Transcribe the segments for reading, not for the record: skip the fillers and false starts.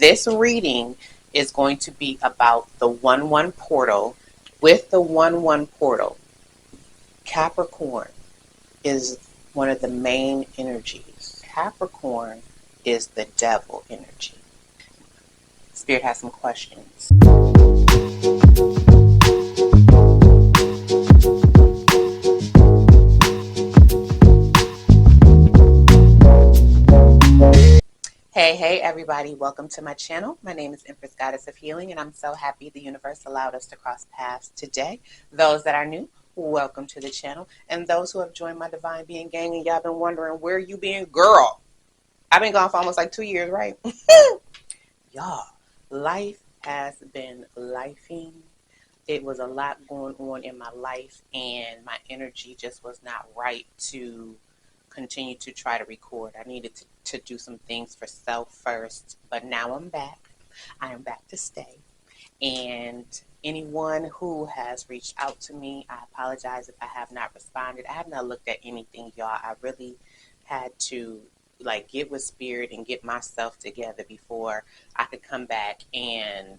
This reading is going to be about the 1-1 portal. With the 1-1 portal, Capricorn is one of the main energies. Capricorn is the devil energy. Spirit has some questions. Hey everybody, welcome to my channel. My name is Empress Goddess of Healing, and I'm so happy the universe allowed us to cross paths today. Those that are new, welcome to the channel. And those who have joined my Divine Being gang and y'all been wondering where you been, girl. I've been gone for almost like 2 years, right? Y'all, life has been lifing. It was a lot going on in my life, and my energy just was not right to continue to try to record. I needed to do some things for self first, but now I'm back. I am back to stay. And anyone who has reached out to me, I apologize if I have not responded. I have not looked at anything, y'all. I really had to get with spirit and get myself together before I could come back and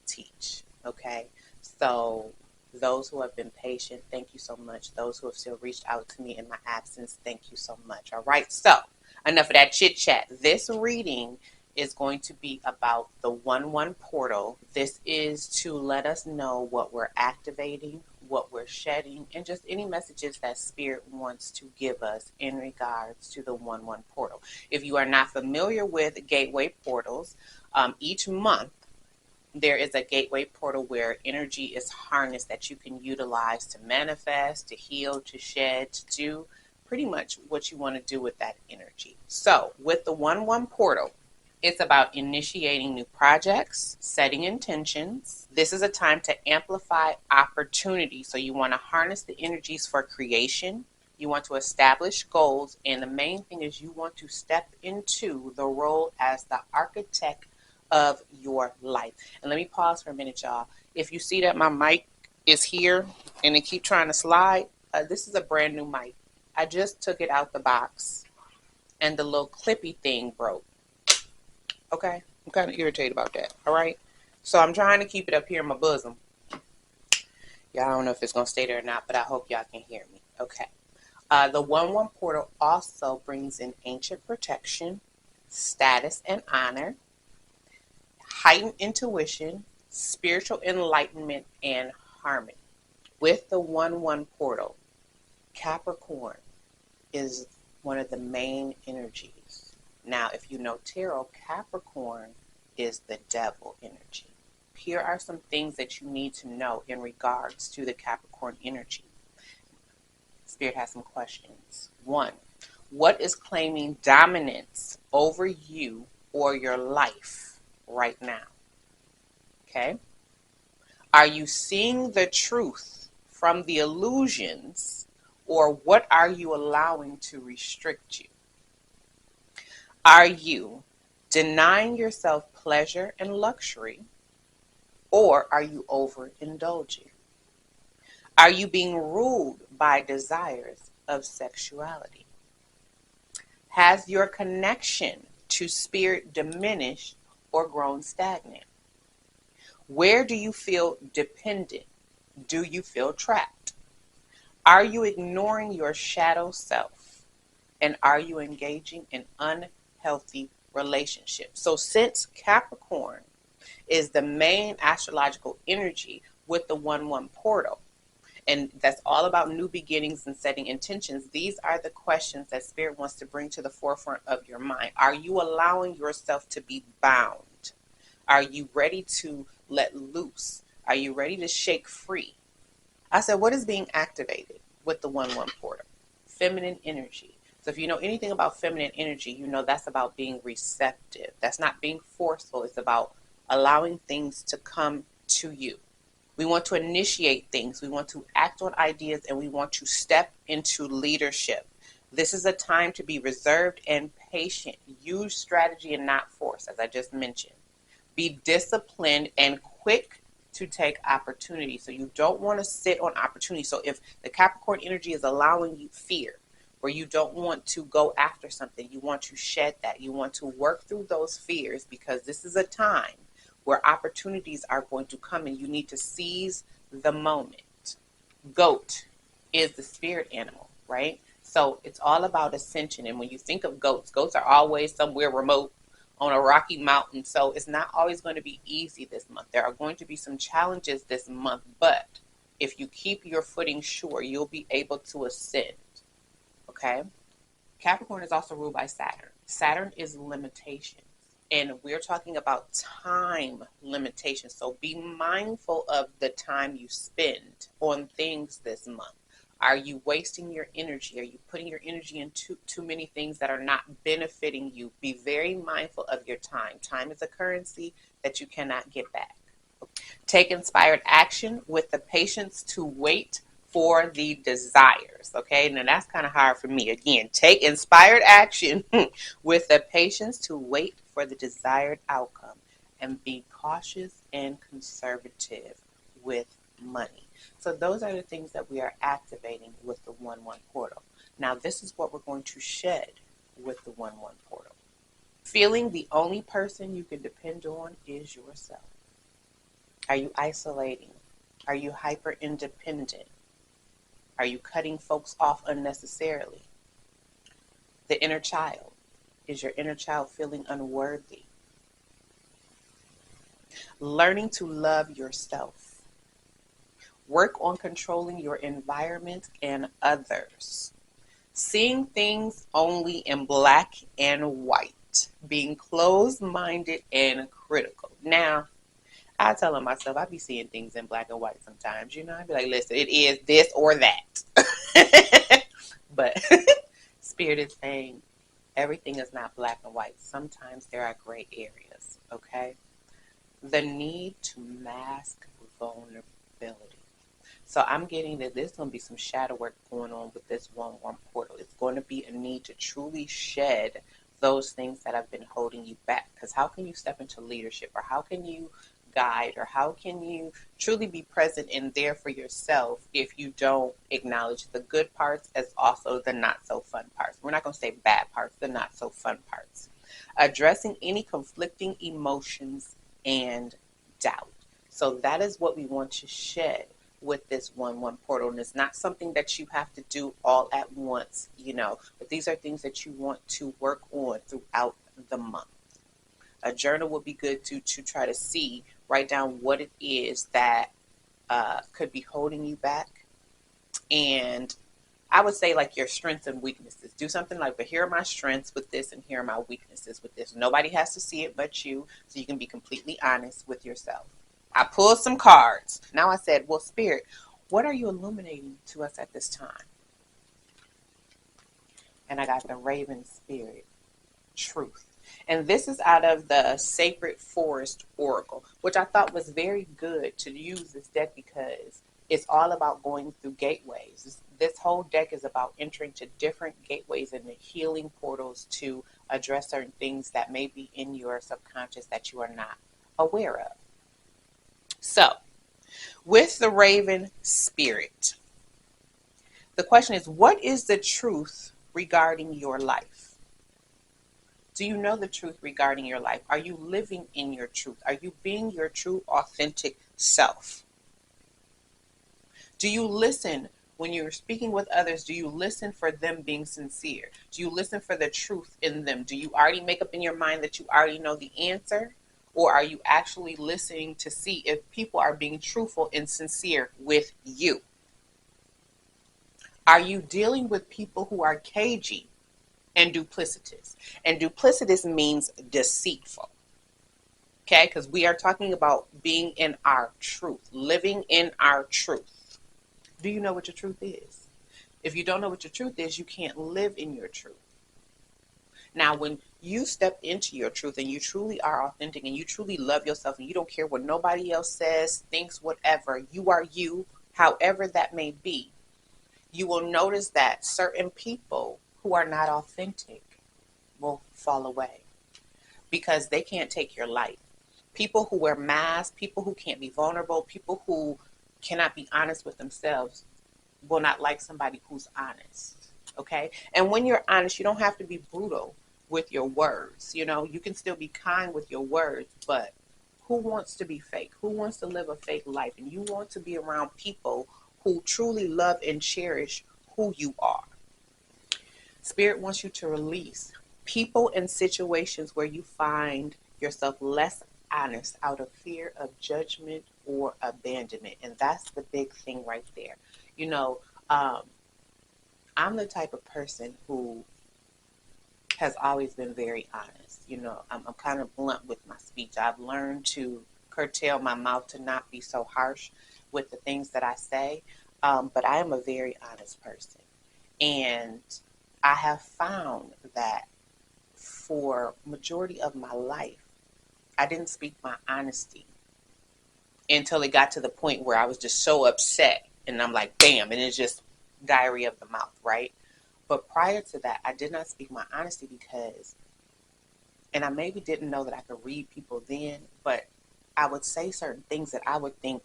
teach. Okay, so those who have been patient, thank you so much. Those who have still reached out to me in my absence, thank you so much. All right, so enough of that chit chat. This reading is going to be about the 1-1 portal. This is to let us know what we're activating, what we're shedding, and just any messages that Spirit wants to give us in regards to the 1-1 portal. If you are not familiar with gateway portals, each month there is a gateway portal where energy is harnessed that you can utilize to manifest, to heal, to shed, to do pretty much what you want to do with that energy. So with the 1-1 portal, it's about initiating new projects, setting intentions. This is a time to amplify opportunity. So you want to harness the energies for creation. You want to establish goals. And the main thing is you want to step into the role as the architect of your life. And let me pause for a minute, y'all. If you see that my mic is here and it keep trying to slide, this is a brand new mic. I just took it out the box and the little clippy thing broke. Okay, I'm kind of irritated about that. All right, so I'm trying to keep it up here in my bosom. Y'all, I don't know if it's gonna stay there or not, but I hope y'all can hear me. Okay, the 1-1 portal also brings in ancient protection, status and honor, heightened intuition, spiritual enlightenment, and harmony. With the 1-1 portal, Capricorn is one of the main energies. Now, if you know tarot, Capricorn is the devil energy. Here are some things that you need to know in regards to the Capricorn energy. Spirit has some questions. 1, what is claiming dominance over you or your life right now? Okay. Are you seeing the truth from the illusions, or what are you allowing to restrict you? Are you denying yourself pleasure and luxury, or are you overindulging? Are you being ruled by desires of sexuality? Has your connection to spirit diminished or grown stagnant? Where do you feel dependent? Do you feel trapped? Are you ignoring your shadow self? And are you engaging in unhealthy relationships? So since Capricorn is the main astrological energy with the 1-1 portal, and that's all about new beginnings and setting intentions, these are the questions that Spirit wants to bring to the forefront of your mind. Are you allowing yourself to be bound? Are you ready to let loose? Are you ready to shake free? I said, what is being activated with the 1-1 portal? Feminine energy. So if you know anything about feminine energy, you know that's about being receptive. That's not being forceful. It's about allowing things to come to you. We want to initiate things. We want to act on ideas, and we want to step into leadership. This is a time to be reserved and patient. Use strategy and not force, as I just mentioned. Be disciplined and quick to take opportunity. So you don't want to sit on opportunity. So if the Capricorn energy is allowing you fear, where you don't want to go after something. You want to shed that. You want to work through those fears, because this is a time where opportunities are going to come and you need to seize the moment. Goat is the spirit animal, right? So it's all about ascension. And when you think of goats, goats are always somewhere remote on a rocky mountain. So it's not always going to be easy this month. There are going to be some challenges this month, but if you keep your footing sure, you'll be able to ascend. Okay? Capricorn is also ruled by Saturn. Saturn is limitations. And we're talking about time limitations. So be mindful of the time you spend on things this month. Are you wasting your energy? Are you putting your energy into too many things that are not benefiting you? Be very mindful of your time. Time is a currency that you cannot get back. Take inspired action with the patience to wait for the desires. Okay, now that's kind of hard for me. Again, take inspired action with the patience to wait for the desired outcome, and be cautious and conservative with money. So those are the things that we are activating with the 1-1 portal. Now this is what we're going to shed with the 1-1 portal. Feeling the only person you can depend on is yourself. Are you isolating? Are you hyper independent? Are you cutting folks off unnecessarily? The inner child. Is your inner child feeling unworthy? Learning to love yourself. Work on controlling your environment and others. Seeing things only in black and white. Being closed-minded and critical. Now, I tell myself, I be seeing things in black and white sometimes. You know, I be like, listen, it is this or that. But Spirit is saying everything is not black and white. Sometimes there are gray areas, okay? The need to mask vulnerability. So I'm getting that there's going to be some shadow work going on with this 1-1 portal. It's going to be a need to truly shed those things that have been holding you back. Because how can you step into leadership, or how can you guide, or how can you truly be present and there for yourself if you don't acknowledge the good parts as also the not so fun parts? We're not going to say bad parts, the not so fun parts. Addressing any conflicting emotions and doubt. So that is what we want to shed with this 1-1 portal. And it's not something that you have to do all at once, you know, but these are things that you want to work on throughout the month. A journal would be good to try to see, write down what it is that could be holding you back. And I would say like your strengths and weaknesses. Do something like, but here are my strengths with this, and here are my weaknesses with this. Nobody has to see it but you, so you can be completely honest with yourself. I pulled some cards. Now I said, well, Spirit, what are you illuminating to us at this time? And I got the Raven Spirit, truth. And this is out of the Sacred Forest Oracle, which I thought was very good to use this deck because it's all about going through gateways. This whole deck is about entering to different gateways and the healing portals to address certain things that may be in your subconscious that you are not aware of. So, with the Raven Spirit, the question is, what is the truth regarding your life? Do you know the truth regarding your life? Are you living in your truth? Are you being your true, authentic self? Do you listen when you're speaking with others? Do you listen for them being sincere? Do you listen for the truth in them? Do you already make up in your mind that you already know the answer? Or are you actually listening to see if people are being truthful and sincere with you? Are you dealing with people who are cagey and duplicitous? And duplicitous means deceitful. Okay, because we are talking about being in our truth, living in our truth. Do you know what your truth is? If you don't know what your truth is, you can't live in your truth. Now, when you step into your truth and you truly are authentic and you truly love yourself and you don't care what nobody else says, thinks, whatever, you are you, however that may be, you will notice that certain people who are not authentic will fall away because they can't take your light. People who wear masks, people who can't be vulnerable, people who cannot be honest with themselves will not like somebody who's honest. Okay. And when you're honest, you don't have to be brutal with your words. You know, you can still be kind with your words, but who wants to be fake? Who wants to live a fake life? And you want to be around people who truly love and cherish who you are. Spirit wants you to release people and situations where you find yourself less honest out of fear of judgment or abandonment. And that's the big thing right there. You know, um, I'm the type of person who has always been very honest. You know, I'm kind of blunt with my speech. I've learned to curtail my mouth to not be so harsh with the things that I say. But I am a very honest person. And I have found that for majority of my life, I didn't speak my honesty until it got to the point where I was just so upset and I'm like, bam, and it's just diarrhea of the mouth, right? But prior to that, I did not speak my honesty because, and I maybe didn't know that I could read people then, but I would say certain things that I would think,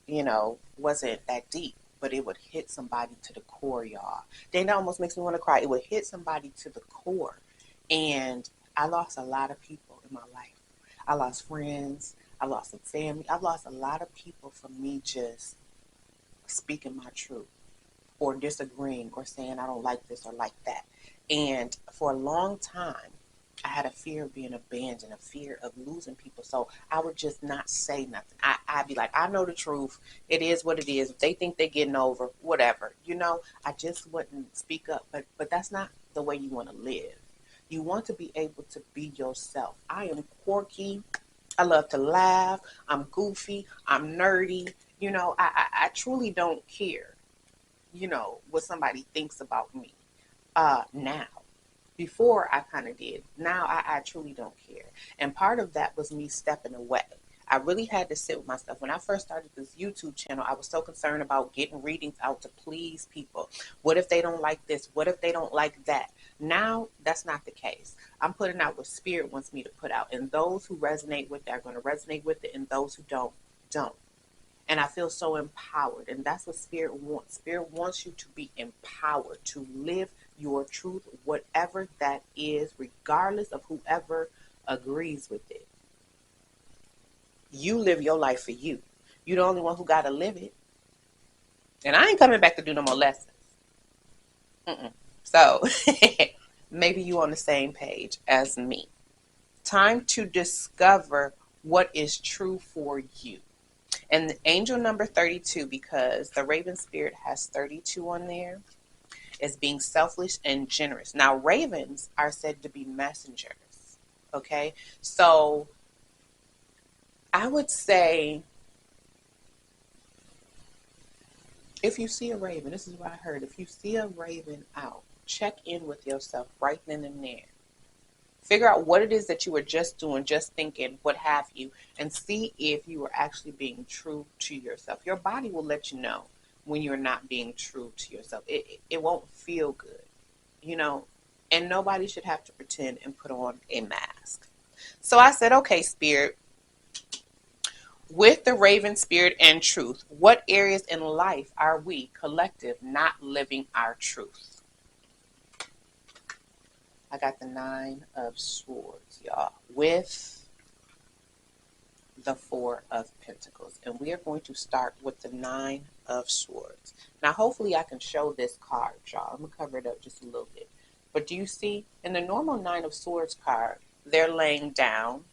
you know, wasn't that deep, but it would hit somebody to the core, y'all. Then that almost makes me want to cry. It would hit somebody to the core. And I lost a lot of people in my life. I lost friends. I lost some family. I've lost a lot of people from me just speaking my truth or disagreeing or saying I don't like this or like that. And for a long time, I had a fear of being abandoned, a fear of losing people. So I would just not say nothing. I'd be like, I know the truth. It is what it is. If they think they're getting over, whatever. You know, I just wouldn't speak up. But that's not the way you want to live. You want to be able to be yourself. I am quirky. I love to laugh. I'm goofy. I'm nerdy. You know, I truly don't care, you know, what somebody thinks about me now. Before I kind of did. Now I truly don't care. And part of that was me stepping away. I really had to sit with myself. When I first started this YouTube channel, I was so concerned about getting readings out to please people. What if they don't like this? What if they don't like that? Now, that's not the case. I'm putting out what Spirit wants me to put out. And those who resonate with it are going to resonate with it. And those who don't, don't. And I feel so empowered. And that's what Spirit wants. Spirit wants you to be empowered, to live your truth, whatever that is, regardless of whoever agrees with it. You live your life for you. You're the only one who got to live it. And I ain't coming back to do no more lessons. So maybe you on the same page as me. Time to discover what is true for you. And the angel number 32, because the Raven Spirit has 32 on there, is being selfish and generous. Now, ravens are said to be messengers. Okay? So I would say if you see a raven, this is what I heard. If you see a raven out, check in with yourself right then and there. Figure out what it is that you were just doing, just thinking, what have you, and see if you are actually being true to yourself. Your body will let you know when you're not being true to yourself. It won't feel good, you know, and nobody should have to pretend and put on a mask. So I said, okay, Spirit, with the Raven Spirit and truth, what areas in life are we, collective, not living our truth? I got the 9 of Swords, y'all, with the 4 of Pentacles. And we are going to start with the 9 of Swords. Now, hopefully I can show this card, y'all. I'm going to cover it up just a little bit. But do you see, in the normal 9 of Swords card, they're laying down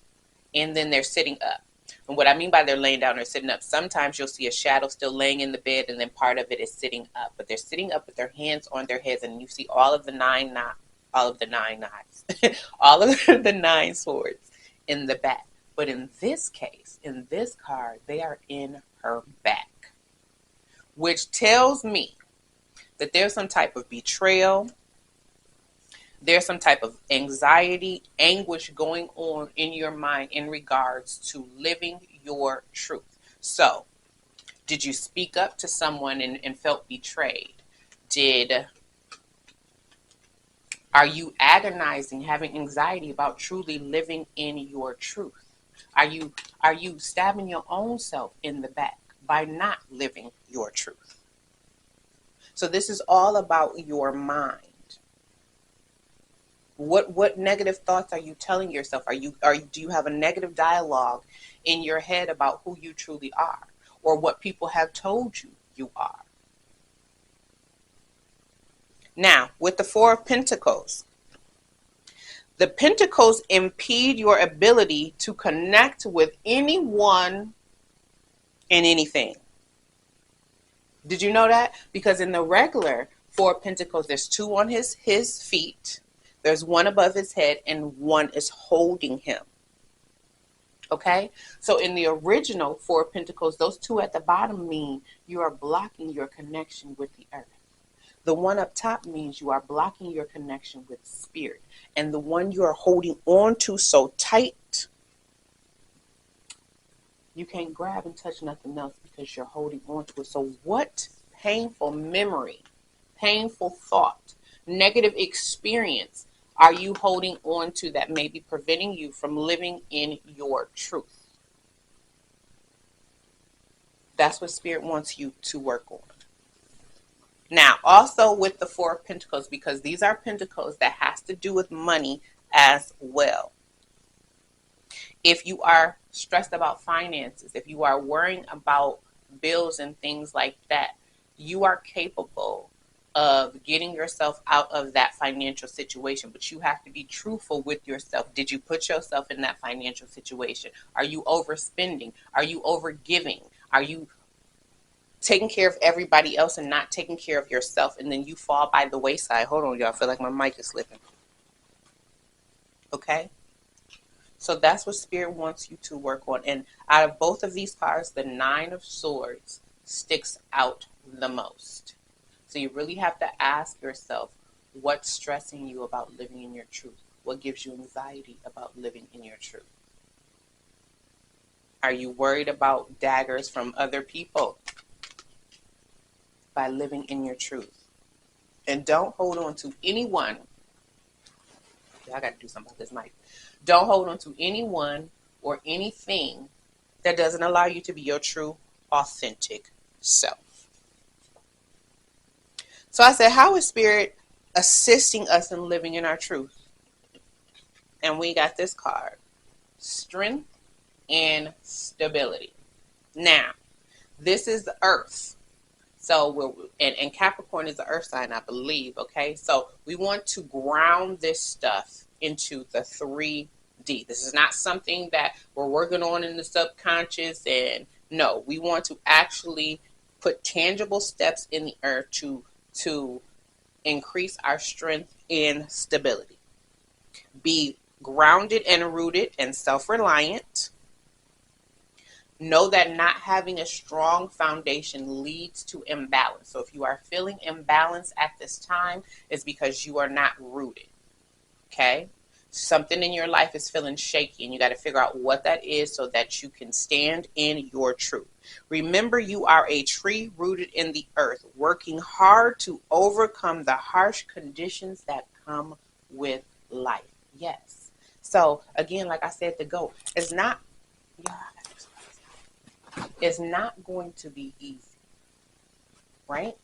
and then they're sitting up. And what I mean by they're laying down or sitting up, sometimes you'll see a shadow still laying in the bed and then part of it is sitting up. But they're sitting up with their hands on their heads and you see all of the 9 knives. All of the 9 knives, all of the 9 swords in the back. But in this case, in this card, they are in her back, which tells me that there's some type of betrayal. There's some type of anxiety, anguish going on in your mind in regards to living your truth. So, did you speak up to someone and felt betrayed? Are you agonizing, having anxiety about truly living in your truth? Are you stabbing your own self in the back by not living your truth? So this is all about your mind. What negative thoughts are you telling yourself? Do you have a negative dialogue in your head about who you truly are, or what people have told you you are? Now, with the Four of Pentacles, the Pentacles impede your ability to connect with anyone and anything. Did you know that? Because in the regular Four of Pentacles, there's two on his feet, there's one above his head, and one is holding him. Okay? So in the original Four of Pentacles, those two at the bottom mean you are blocking your connection with the earth. The one up top means you are blocking your connection with spirit. And the one you are holding on to so tight, you can't grab and touch nothing else because you're holding on to it. So what painful memory, painful thought, negative experience are you holding on to that may be preventing you from living in your truth? That's what Spirit wants you to work on. Now, also with the Four of Pentacles, because these are pentacles that has to do with money as well. If you are stressed about finances, if you are worrying about bills and things like that, you are capable of getting yourself out of that financial situation, but you have to be truthful with yourself. Did you put yourself in that financial situation? Are you overspending? Are you overgiving? Are you taking care of everybody else and not taking care of yourself, and then you fall by the wayside? Hold on, y'all. I feel like my mic is slipping. Okay? So that's what Spirit wants you to work on. And out of both of these cards, the Nine of Swords sticks out the most. So you really have to ask yourself, what's stressing you about living in your truth? What gives you anxiety about living in your truth? Are you worried about daggers from other people by living in your truth? And don't hold on to anyone. I got to do something about this mic. Don't hold on to anyone or anything that doesn't allow you to be your true, authentic self. So I said, how is Spirit assisting us in living in our truth? And we got this card, strength and stability. Now, this is the earth. So and Capricorn is the earth sign, I believe. Okay, so we want to ground this stuff into the 3D. This is not something that we're working on in the subconscious. And no, we want to actually put tangible steps in the earth to increase our strength and stability. Be grounded and rooted and self-reliant. Know that not having a strong foundation leads to imbalance. So if you are feeling imbalanced at this time, it's because you are not rooted. Okay? Something in your life is feeling shaky, and you got to figure out what that is so that you can stand in your truth. Remember, you are a tree rooted in the earth, working hard to overcome the harsh conditions that come with life. Yes. So again, like I said, the goal is not, it's not going to be easy, right?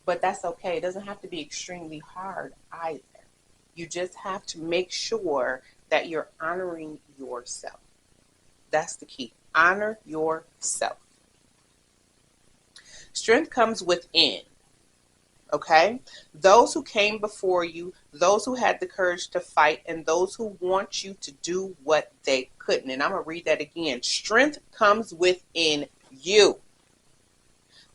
But that's okay. It doesn't have to be extremely hard either. You just have to make sure that you're honoring yourself. That's the key. Honor yourself. Strength comes within. Okay? Those who came before you, those who had the courage to fight, and those who want you to do what they couldn't. And I'm going to read that again. Strength comes within you.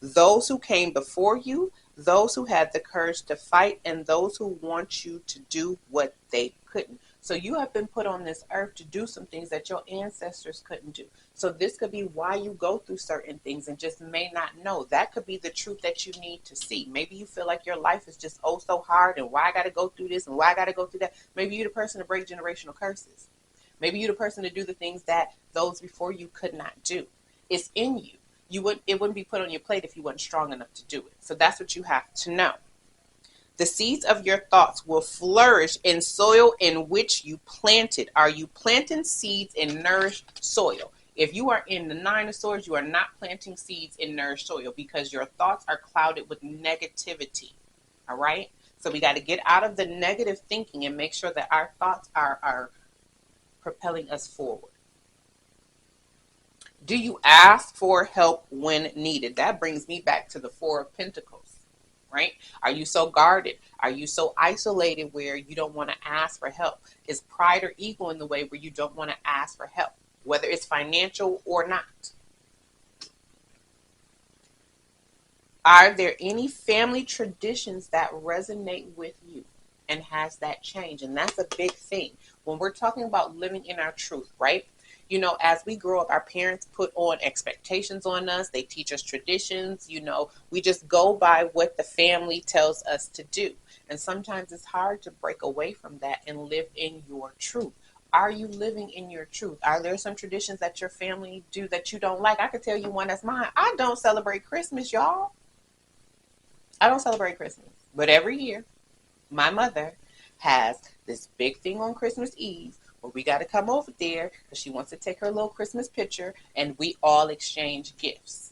Those who came before you, those who had the courage to fight, and those who want you to do what they couldn't. So you have been put on this earth to do some things that your ancestors couldn't do. So this could be why you go through certain things and just may not know. That could be the truth that you need to see. Maybe you feel like your life is just oh so hard, and why I got to go through this and why I got to go through that. Maybe you're the person to break generational curses. Maybe you're the person to do the things that those before you could not do. It's in you. It wouldn't be put on your plate if you weren't strong enough to do it. So that's what you have to know. The seeds of your thoughts will flourish in soil in which you planted. Are you planting seeds in nourished soil? If you are in the Nine of Swords, you are not planting seeds in nourished soil because your thoughts are clouded with negativity. All right? So we got to get out of the negative thinking and make sure that our thoughts are propelling us forward. Do you ask for help when needed? That brings me back to the Four of Pentacles, right? Are you so guarded? Are you so isolated where you don't want to ask for help? Is pride or ego in the way where you don't want to ask for help, whether it's financial or not? Are there any family traditions that resonate with you and has that change? And that's a big thing when we're talking about living in our truth, right? You know, as we grow up, our parents put on expectations on us. They teach us traditions. You know, we just go by what the family tells us to do. And sometimes it's hard to break away from that and live in your truth. Are you living in your truth? Are there some traditions that your family do that you don't like? I could tell you one that's mine. I don't celebrate Christmas, y'all. I don't celebrate Christmas, but every year my mother has this big thing on Christmas Eve where we got to come over there because she wants to take her little Christmas picture and we all exchange gifts.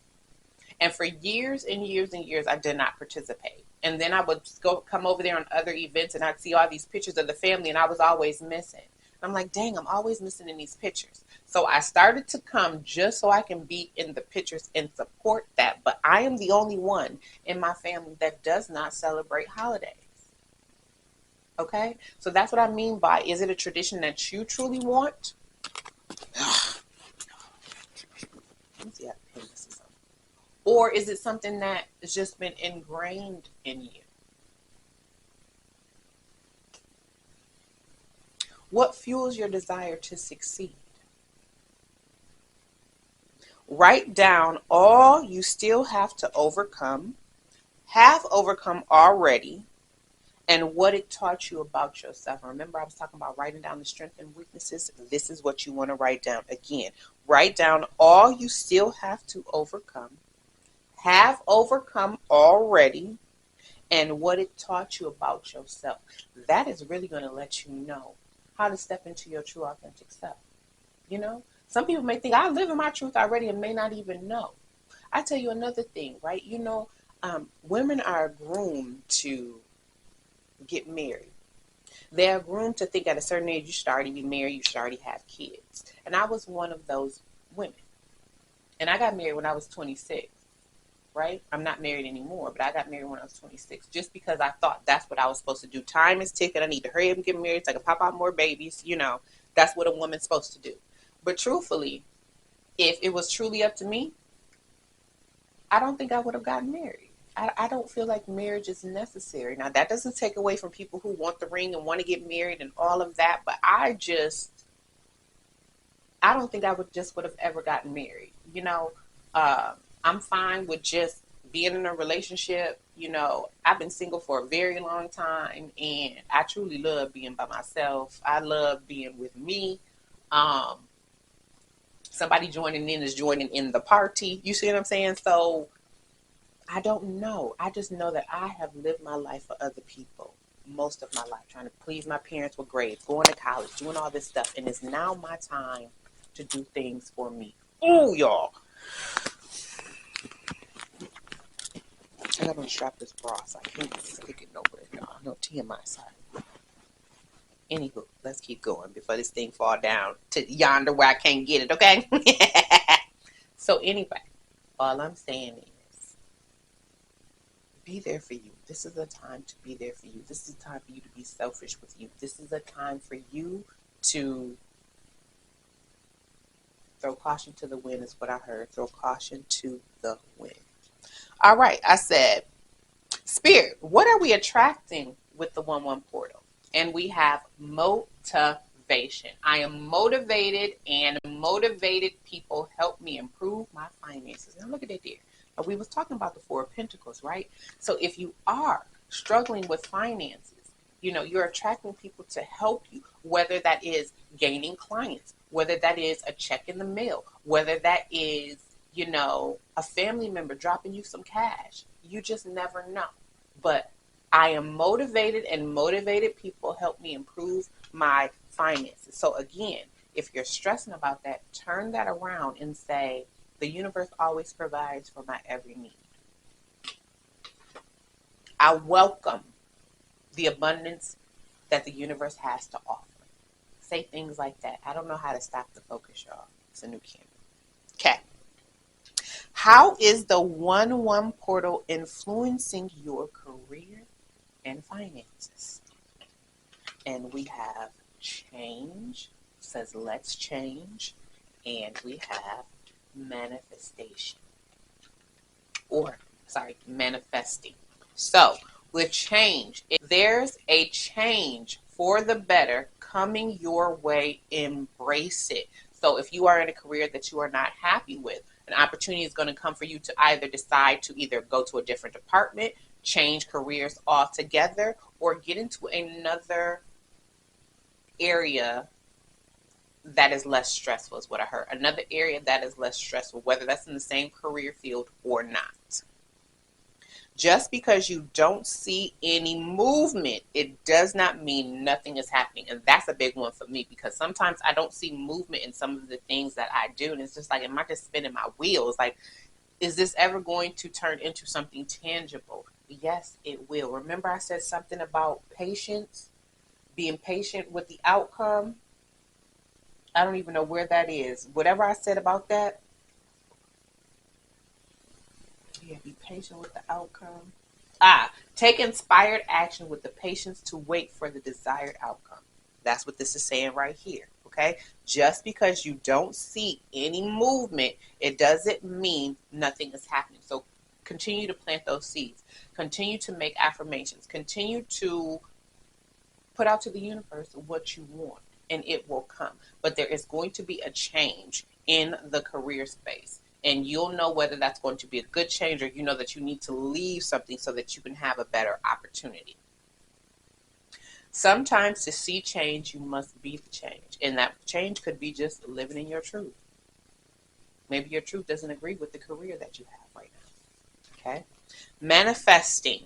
And for years and years and years, I did not participate. And then I would come over there on other events and I'd see all these pictures of the family and I was always missing. I'm like, dang, I'm always missing in these pictures. So I started to come just so I can be in the pictures and support that. But I am the only one in my family that does not celebrate holidays. Okay? So that's what I mean by, is it a tradition that you truly want? Let me see how to pin this is on. Or is it something that has just been ingrained in you? What fuels your desire to succeed? Write down all you still have to overcome, have overcome already, and what it taught you about yourself. Remember, I was talking about writing down the strengths and weaknesses. This is what you want to write down. Again, write down all you still have to overcome, have overcome already, and what it taught you about yourself. That is really going to let you know how to step into your true authentic self. You know, some people may think I live in my truth already and may not even know. I tell you another thing, right? You know, women are groomed to get married. They're groomed to think at a certain age you should already be married, you should already have kids. And I was one of those women. And I got married when I was 26. Right? I'm not married anymore, but I got married when I was 26 just because I thought that's what I was supposed to do. Time is ticking. I need to hurry up and get married so I can pop out more babies. You know, that's what a woman's supposed to do. But truthfully, if it was truly up to me, I don't think I would have gotten married. I don't feel like marriage is necessary. Now, that doesn't take away from people who want the ring and want to get married and all of that, but I don't think I would have ever gotten married. You know, I'm fine with just being in a relationship. You know, I've been single for a very long time and I truly love being by myself. I love being with me. Somebody joining in is joining in the party. You see what I'm saying? So I don't know. I just know that I have lived my life for other people most of my life, trying to please my parents with grades, going to college, doing all this stuff. And it's now my time to do things for me. Oh, y'all. I gotta unstrap this bra so I can't stick it nowhere, y'all. No TMI side. Anywho, let's keep going before this thing fall down to yonder where I can't get it, okay? So anyway, all I'm saying is be there for you. This is a time to be there for you. This is a time for you to be selfish with you. This is a time for you to throw caution to the wind is what I heard. Throw caution to the wind. All right, I said, Spirit, what are we attracting with the 1-1 portal? And we have motivation. I am motivated, and motivated people help me improve my finances. Now look at that there. We was talking about the Four of Pentacles, right? So if you are struggling with finances, you know, you're attracting people to help you, whether that is gaining clients, whether that is a check in the mail, whether that is, you know, a family member dropping you some cash. You just never know. But I am motivated, and motivated people help me improve my finances. So again, if you're stressing about that, turn that around and say, the universe always provides for my every need. I welcome the abundance that the universe has to offer. Say things like that. I don't know how to stop the focus, y'all. It's a new camera. Okay. How is the 1-1 portal influencing your career and finances? And we have change, says let's change, and we have manifestation. Manifesting. So, with change, if there's a change for the better coming your way, embrace it. So, if you are in a career that you are not happy with, an opportunity is going to come for you to either decide to either go to a different department, change careers altogether, or get into another area that is less stressful, is what I heard. Another area that is less stressful, whether that's in the same career field or not. Just because you don't see any movement, it does not mean nothing is happening. And that's a big one for me, because sometimes I don't see movement in some of the things that I do. And it's just like, am I just spinning my wheels? Like, is this ever going to turn into something tangible? Yes, it will. Remember I said something about patience, being patient with the outcome? I don't even know where that is. Whatever I said about that, yeah, be patient with the outcome. Take inspired action with the patience to wait for the desired outcome. That's what this is saying right here. Okay? Just because you don't see any movement, it doesn't mean nothing is happening. So continue to plant those seeds. Continue to make affirmations. Continue to put out to the universe what you want, and it will come. But there is going to be a change in the career space. And you'll know whether that's going to be a good change, or you know that you need to leave something so that you can have a better opportunity. Sometimes to see change, you must be the change. And that change could be just living in your truth. Maybe your truth doesn't agree with the career that you have right now. Okay? Manifesting.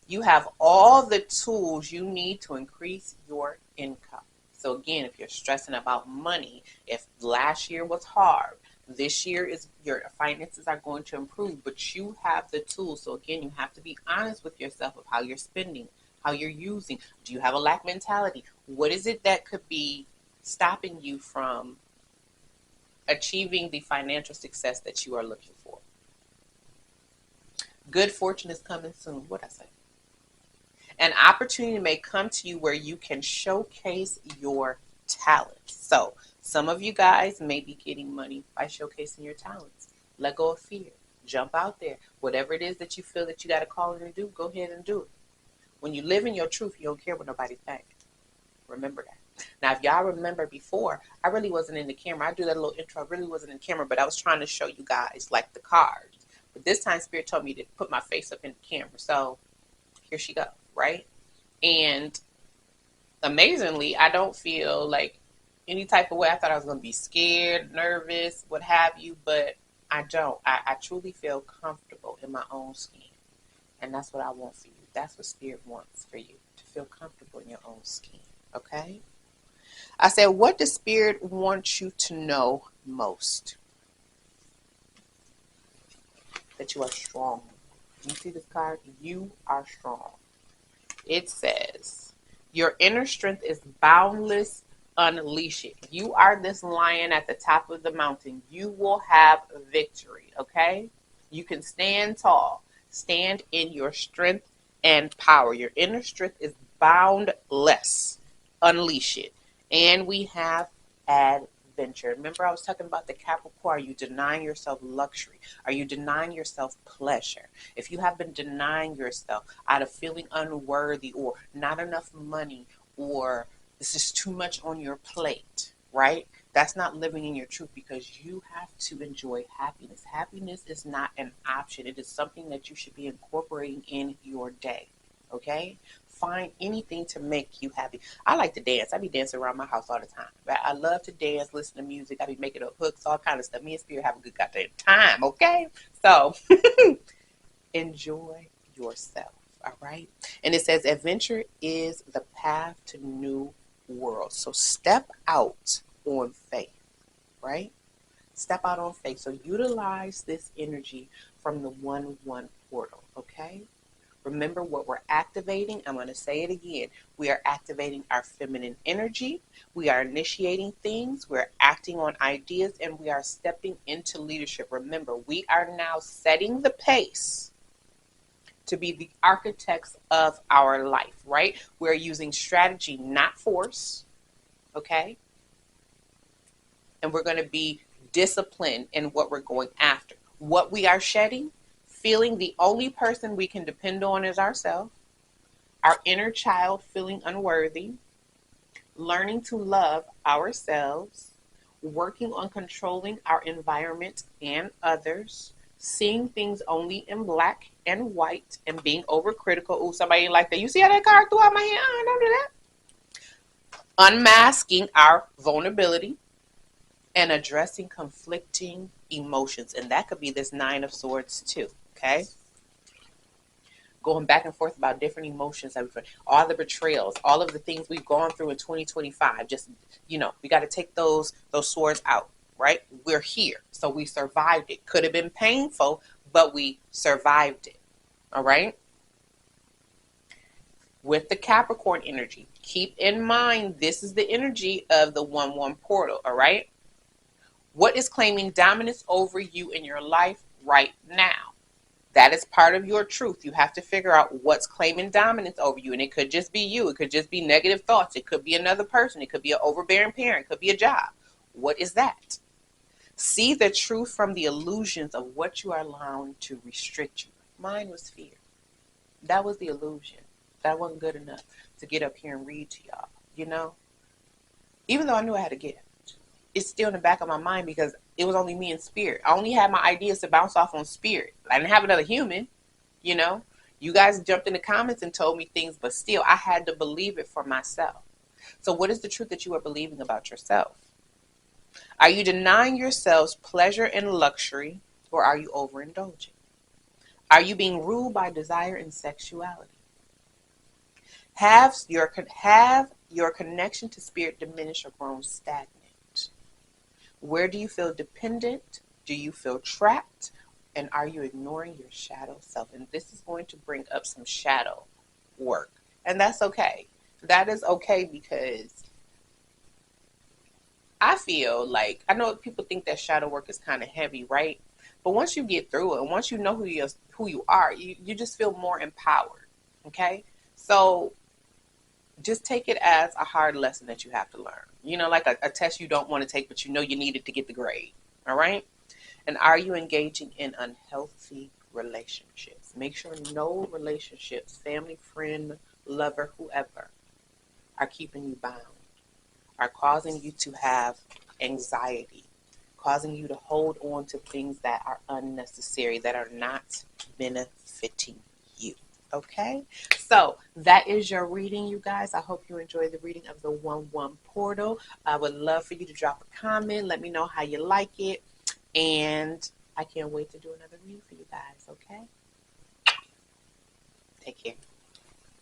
You have all the tools you need to increase your income. So again, if you're stressing about money, if last year was hard, this year is your finances are going to improve, but you have the tools. So again, you have to be honest with yourself of how you're spending, how you're using. Do you have a lack mentality? What is it that could be stopping you from achieving the financial success that you are looking for? Good fortune is coming soon. What I say? An opportunity may come to you where you can showcase your talents. So some of you guys may be getting money by showcasing your talents. Let go of fear. Jump out there. Whatever it is that you feel that you got to call in and do, go ahead and do it. When you live in your truth, you don't care what nobody thinks. Remember that. Now, if y'all remember before, I really wasn't in the camera. I do that little intro. I really wasn't in the camera, but I was trying to show you guys like the cards. But this time, Spirit told me to put my face up in the camera. So here she goes, right? And amazingly, I don't feel like any type of way. I thought I was going to be scared, nervous, what have you, but I don't. I truly feel comfortable in my own skin. And that's what I want for you. That's what Spirit wants for you, to feel comfortable in your own skin. Okay? I said, what does Spirit want you to know most? That you are strong. You see this card? You are strong. It says, your inner strength is boundless. Unleash it. You are this lion at the top of the mountain. You will have victory, okay? You can stand tall. Stand in your strength and power. Your inner strength is boundless. Unleash it. And we have adventure. Remember I was talking about the Capricorn. Are you denying yourself luxury? Are you denying yourself pleasure? If you have been denying yourself out of feeling unworthy, or not enough money, or this is too much on your plate, right? That's not living in your truth, because you have to enjoy happiness. Happiness is not an option. It is something that you should be incorporating in your day, okay? Find anything to make you happy. I like to dance. I be dancing around my house all the time. I love to dance, listen to music. I be making up hooks, all kind of stuff. Me and Spirit have a good goddamn time, okay? So enjoy yourself, all right? And it says adventure is the path to new worlds. So step out on faith, right? Step out on faith. So utilize this energy from the 1-1 portal, okay? Remember what we're activating. I'm going to say it again. We are activating our feminine energy. We are initiating things. We're acting on ideas, and we are stepping into leadership. Remember, we are now setting the pace to be the architects of our life, right? We're using strategy, not force, okay? And we're going to be disciplined in what we're going after. What we are shedding, feeling the only person we can depend on is ourselves, our inner child feeling unworthy, learning to love ourselves, working on controlling our environment and others, seeing things only in black and white, and being overcritical. Oh, somebody ain't like that. You see how that card threw out my hand? Oh, don't do that. Unmasking our vulnerability and addressing conflicting emotions. And that could be this Nine of Swords too, okay? Going back and forth about different emotions, all the betrayals, all of the things we've gone through in 2025. Just, we got to take those swords out, right? We're here, so we survived it. Could have been painful, but we survived it, all right? With the Capricorn energy, keep in mind, this is the energy of the 1-1 portal, all right? What is claiming dominance over you in your life right now? That is part of your truth. You have to figure out what's claiming dominance over you. And it could just be you. It could just be negative thoughts. It could be another person. It could be an overbearing parent. It could be a job. What is that? See the truth from the illusions of what you are allowing to restrict you. Mine was fear. That was the illusion. That wasn't good enough to get up here and read to y'all, Even though I knew I had a gift. It's still in the back of my mind because it was only me and spirit. I only had my ideas to bounce off on spirit. I didn't have another human, You guys jumped in the comments and told me things, but still I had to believe it for myself. So what is the truth that you are believing about yourself? Are you denying yourselves pleasure and luxury, or are you overindulging? Are you being ruled by desire and sexuality? Have your connection to spirit diminished or grown stagnant? Where do you feel dependent? Do you feel trapped? And are you ignoring your shadow self? And this is going to bring up some shadow work. And that's okay. That is okay because I feel like, I know people think that shadow work is kind of heavy, right? But once you get through it, and once you know who you are, you just feel more empowered, okay? So just take it as a hard lesson that you have to learn. Like a test you don't want to take, but you need it to get the grade. All right? And are you engaging in unhealthy relationships? Make sure no relationships, family, friend, lover, whoever, are keeping you bound, are causing you to have anxiety, causing you to hold on to things that are unnecessary, that are not benefiting you. Okay, so that is your reading, you guys. I hope you enjoyed the reading of the 1-1 portal. I would love for you to drop a comment. Let me know how you like it. And I can't wait to do another reading for you guys, okay? Take care.